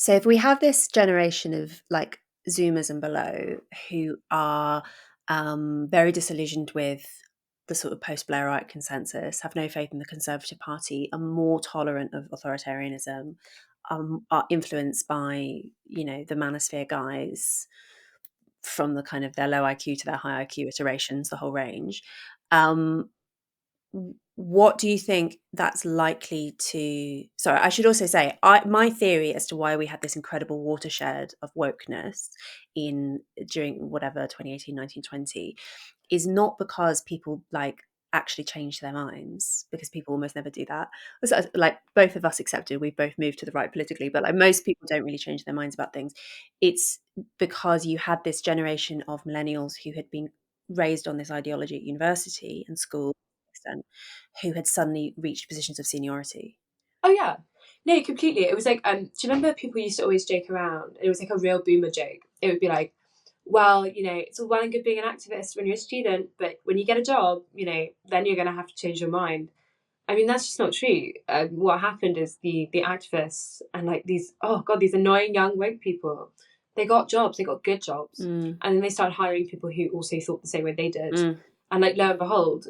So if we have this generation of like Zoomers and below who are very disillusioned with the sort of post-Blairite consensus, have no faith in the Conservative Party, are more tolerant of authoritarianism, are influenced by, you know, the manosphere guys from the kind of their low IQ to their high IQ iterations, the whole range. Um, what do you think that's likely to... Sorry, I should also say, my theory as to why we had this incredible watershed of wokeness during whatever 2018, 1920, is not because people like actually changed their minds, because people almost never do that. So, like, both of us accepted, we've both moved to the right politically, but like most people don't really change their minds about things. It's because you had this generation of millennials who had been raised on this ideology at university and school, who had suddenly reached positions of seniority. Oh yeah, no, completely. It was like, do you remember people used to always joke around? It was like a real boomer joke. It would be like, well, you know, it's all well and good being an activist when you're a student, but when you get a job, you know, then you're going to have to change your mind. I mean, that's just not true. What happened is the activists and like these, oh god, these annoying young woke people, they got jobs, they got good jobs, and then they started hiring people who also thought the same way they did. And like lo and behold,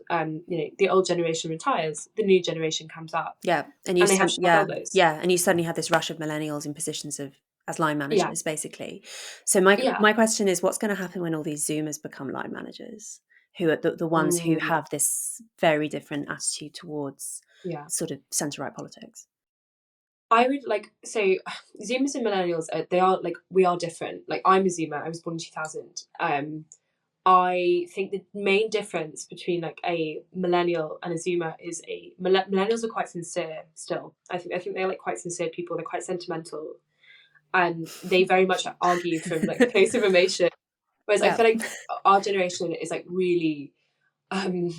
you know, the old generation retires, the new generation comes up, Yeah, and and they have sharp elbows. and you suddenly had this rush of millennials in positions of as line Yeah, managers, basically. So my yeah. my question is, what's going to happen when all these Zoomers become line managers, who are the ones who Ooh, have this very different attitude towards yeah. sort of centre right politics? I would like so Zoomers and millennials. They are like we are different. Like I'm a Zoomer. I was born in 2000. I think the main difference between like a millennial and a Zoomer is millennials are quite sincere still. I think they're like quite sincere people. They're quite sentimental, and they very much argue from like a place of emotion. Whereas I Yeah. feel like our generation is like really um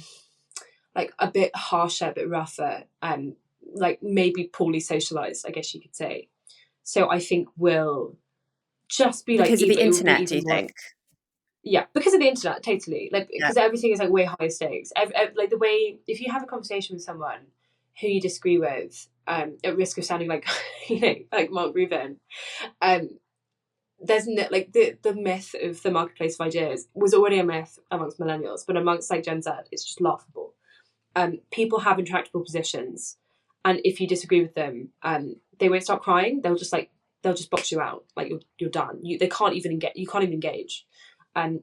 like a bit harsher, a bit rougher, and like maybe poorly socialized, I guess you could say. So I think we'll just be like Because of the even it will be internet, do even you more. think? Yeah, because of the internet, totally. Like Yeah. because everything is like way higher stakes. Like the way if you have a conversation with someone who you disagree with, at risk of sounding like you know like Mark Rubin, um, there's no, like the myth of the marketplace of ideas was already a myth amongst millennials, but amongst like Gen Z, it's just laughable. People have intractable positions, and if you disagree with them, they won't start crying. They'll just box you out. Like you're done. They can't even engage. You can't even engage,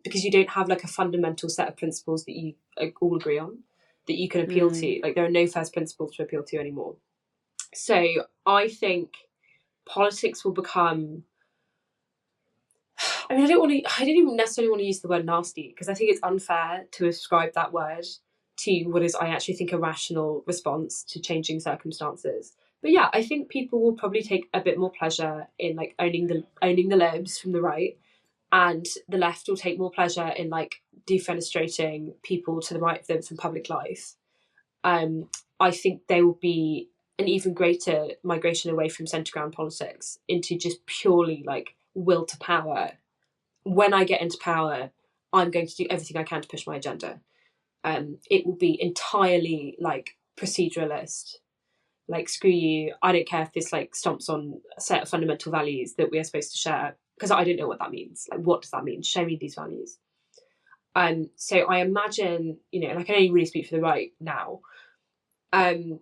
because you don't have like a fundamental set of principles that you all agree on that you can appeal Mm. to. Like there are no first principles to appeal to anymore. So I think politics will become. I mean, I don't even necessarily want to use the word nasty because I think it's unfair to ascribe that word to what is, I actually think, a rational response to changing circumstances. But yeah, I think people will probably take a bit more pleasure in like owning the libs from the right, and the left will take more pleasure in like defenestrating people to the right of them from public life. Um, I think there will be an even greater migration away from centre ground politics into just purely like will to power. When I get into power, I'm going to do everything I can to push my agenda. It will be entirely like proceduralist. Like screw you, I don't care if this like stomps on a set of fundamental values that we are supposed to share because I don't know what that means. Like, what does that mean? Show me these values. So I imagine, you know, and I can only really speak for the right now. Um,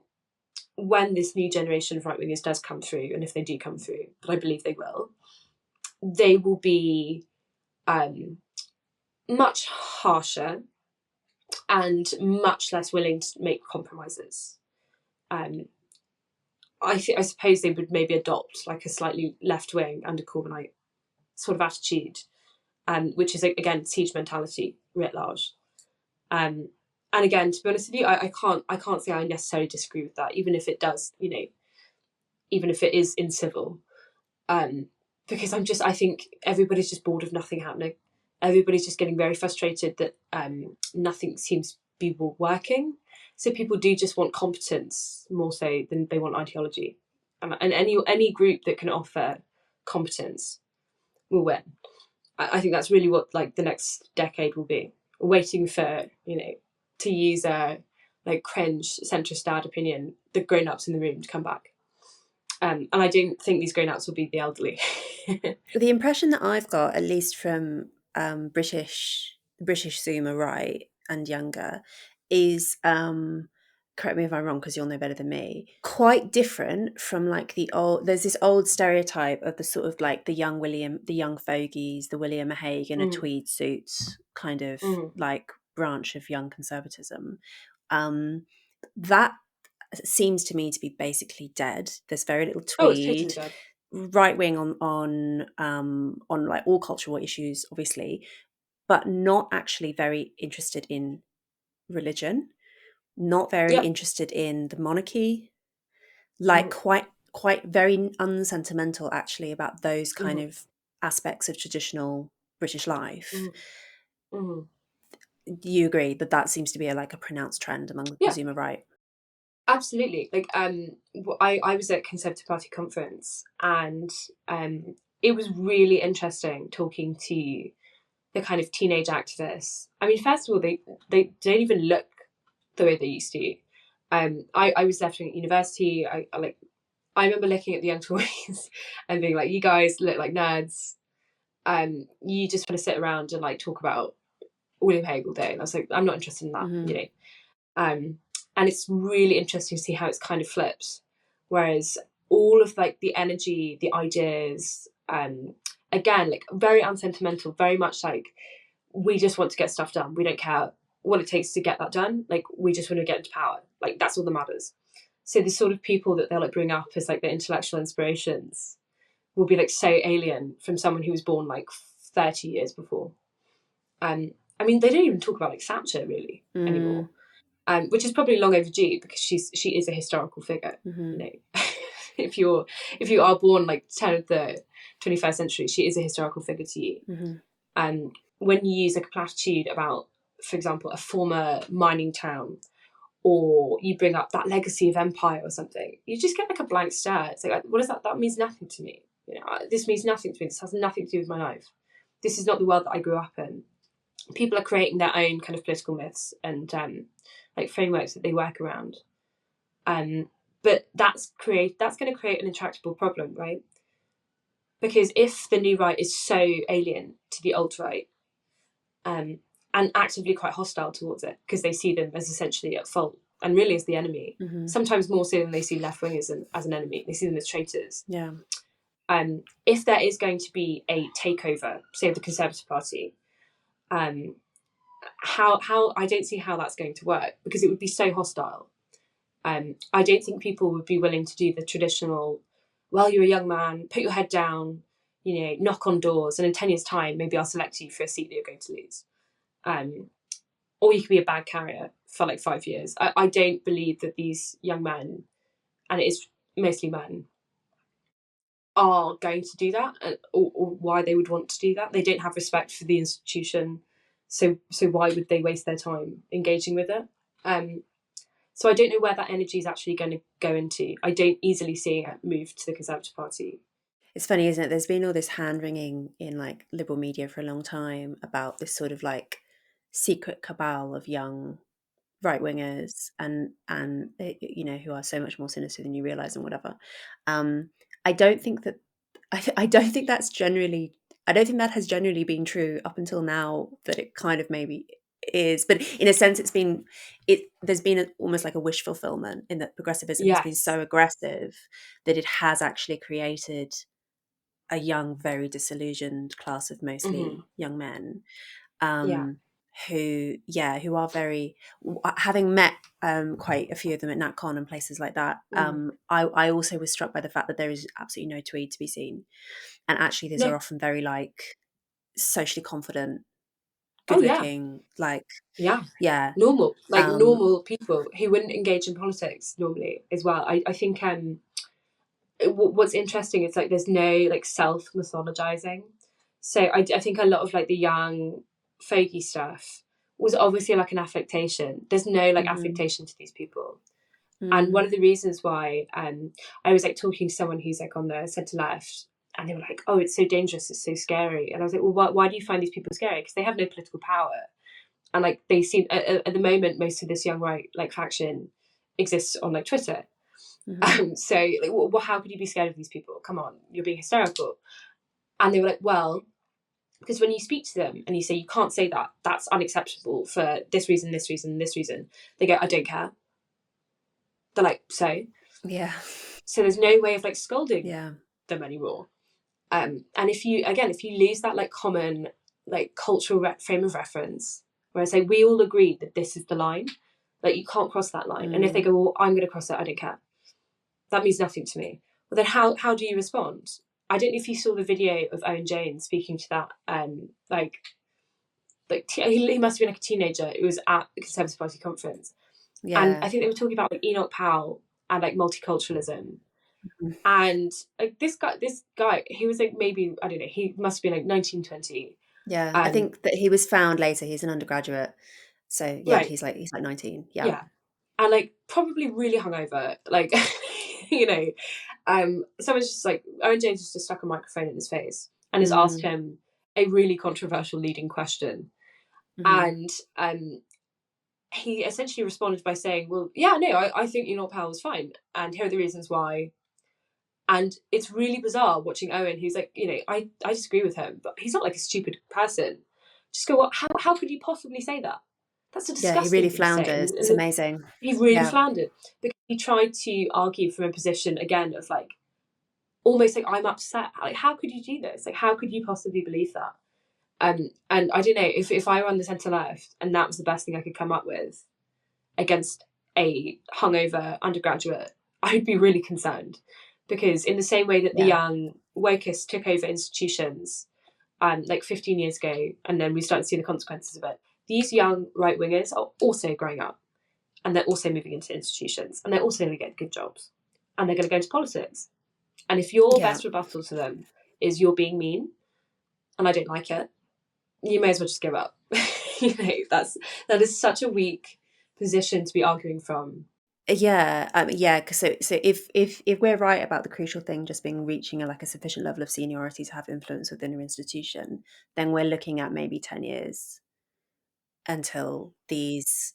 when this new generation of right wingers does come through, and if they do come through, but I believe they will be um, much harsher and much less willing to make compromises. Um, I suppose they would maybe adopt like a slightly left wing under Corbynite sort of attitude, which is again siege mentality writ large. Um, and again, to be honest with you, I can't say I necessarily disagree with that, even if it does, you know, even if it is incivil, um, because I think everybody's just bored of nothing happening. Everybody's just getting very frustrated that nothing seems to be working. So people do just want competence more so than they want ideology. And any group that can offer competence will win. I think that's really what like the next decade will be. Waiting for, you know, to use a like cringe centrist dad opinion, the grown ups in the room to come back. And I don't think these grown-ups will be the elderly. The impression that I've got, at least from British Zoomer right and younger, is correct me if I'm wrong because you'll know better than me. Quite different from like the old. There's this old stereotype of the sort of like the young fogies, the William Hague in a Mm, tweed suit kind of mm. like branch of young conservatism. That seems to me to be basically dead. There's very little Oh, it's totally tweed. dead. Right wing on like all cultural issues, obviously, but not actually very interested in religion, not very Yep. interested in the monarchy, like Mm, quite very unsentimental actually about those kind mm, of aspects of traditional British life. mm, mm. Do you agree that that seems to be like a pronounced trend among the Yeah, Zoomer right? absolutely. Like, I was at Conservative Party conference, and it was really interesting talking to the kind of teenage activists. I mean, first of all, they don't even look the way they used to. I was left at university. I remember looking at the young Tories and being like, "You guys look like nerds. You just want to sit around and like talk about William Hague all day." And I was like, "I'm not interested in that," you Mm-hmm. know. Um, and it's really interesting to see how it's kind of flipped. Whereas all of like the energy, the ideas, again, like very unsentimental, very much like we just want to get stuff done. We don't care what it takes to get that done. Like we just want to get into power. Like that's all that matters. So the sort of people that they'll like bring up as like the intellectual inspirations will be like so alien from someone who was born like 30 years before. I mean, they don't even talk about like Thatcher really Mm, anymore, which is probably long overdue because she is a historical figure. You mm-hmm. know, if you are born like 10 of the 21st century, she is a historical figure to you. Mm-hmm. When you use like a platitude about, for example, a former mining town, or you bring up that legacy of empire or something, you just get like a blank stare. It's like, what is that? That means nothing to me. You know, this means nothing to me. This has nothing to do with my life. This is not the world that I grew up in. People are creating their own kind of political myths and like frameworks that they work around. Um, but that's going to create an intractable problem, right? Because if the new right is so alien to the alt right, um, and actively quite hostile towards it because they see them as essentially at fault and really as the enemy. Mm-hmm. Sometimes more so than they see left wingers as an enemy. They see them as traitors. Yeah. If there is going to be a takeover, say of the Conservative Party, um, how I don't see how that's going to work because it would be so hostile. I don't think people would be willing to do the traditional. Well, you're a young man. Put your head down. You know, knock on doors, and in 10 years' time, maybe I'll select you for a seat that you're going to lose. Um, or you could be a bag carrier for like 5 years. I don't believe that these young men, and it is mostly men, are going to do that, or why they would want to do that. They don't have respect for the institution, so why would they waste their time engaging with it? Um, so I don't know where that energy is actually going to go into. I don't easily see it move to the Conservative Party. It's funny, isn't it? There's been all this hand wringing in like liberal media for a long time about this sort of like secret cabal of young right wingers and you know who are so much more sinister than you realize and whatever. Um, I don't think that I don't think that's generally. I don't think that has generally been true up until now. That it kind of maybe is, but in a sense, it's been it. There's been almost like a wish fulfillment in that progressivism has been Yes. so aggressive that it has actually created a young, very disillusioned class of Mm-hmm. mostly young men, Yeah. who are very, having met quite a few of them at NatCon and places like that. Mm. I also was struck by the fact that there is absolutely no tweed to be seen, and actually these are No. often very like socially confident, Oh good yeah. looking, like Yeah. yeah, Normal, like um, normal people who wouldn't engage in politics normally as well. I think what's interesting is like there's no like self mythologizing. So I think a lot of like the young folky stuff was obviously like an affectation. There's no like mhm, affectation to these people. And one mm, of the reasons why I was like talking to someone who's like on the centre left, and they were like, "Oh, it's so dangerous, it's so scary." And I was like, "Well, why do you find these people scary? Because they have no political power, and like they seem at the moment most of this young right like faction exists on like Twitter." Mhm. So, like, well, how could you be scared of these people? Come on, you're being hysterical. And they were like, well, because when you speak to them and you say, you can't say that, that's unacceptable for this reason, this reason, this reason, they go, I don't care. They're like, so? Yeah. So there's no way of like scolding Yeah. them anymore. And if you lose that like common like cultural frame of reference, where I say we all agree that this is the line, like you can't cross that line. And if they Mm. go, well, I'm going to cross it, I don't care. That means nothing to me. Well, then how do you respond? I don't know if you saw the video of Owen Jones speaking to that, he must have been like a teenager. It was at the Conservative Party conference, and I Yeah. think they were talking about like Enoch Powell and like multiculturalism. Mhm. And like this guy, he was like maybe I don't know, he must have been like 19, 20. Yeah. I Um, think that he was found later. He's an undergraduate. So yeah, right, he's like 19. Yeah. yeah, and like probably really hungover, like you know, someone's just like Owen James has just stuck a microphone in his face and has asked Mm. him a really controversial leading question, Mhm. and he essentially responded by saying, "Well, yeah, no, I think Enoch Powell was fine, and here are the reasons why." And it's really bizarre watching Owen, who's like, I disagree with him, but he's not like a stupid person. Just go, what? How could you possibly say that? That's a Yeah, he really disgusting thing to say. flounders. It's And amazing. he really Yeah. floundered because he tried to argue from a position again of like almost like I'm upset. Like, how could you do this? Like, how could you possibly believe that? And I don't know if I were on the centre left and that was the best thing I could come up with against a hungover undergraduate, I'd be really concerned because in the same way that the Yeah. young wokists took over institutions like 15 years ago, and then we started seeing the consequences of it, these young right wingers are also growing up and they're also moving into institutions and they're also going to get good jobs and they're going to go into politics. And if your Yeah. best rebuttal to them is you're being mean and I don't like it, you may as well just give up. That is such a weak position to be arguing from. Yeah, yeah. 'Cause so if we're right about the crucial thing just being reaching a sufficient level of seniority to have influence within an institution, then we're looking at maybe 10 years until these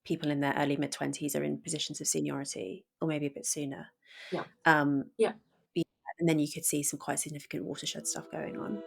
people in their early mid-20s are in positions of seniority, or maybe a bit sooner. Yeah, Um, yeah. yeah, and then you could see some quite significant watershed stuff going on.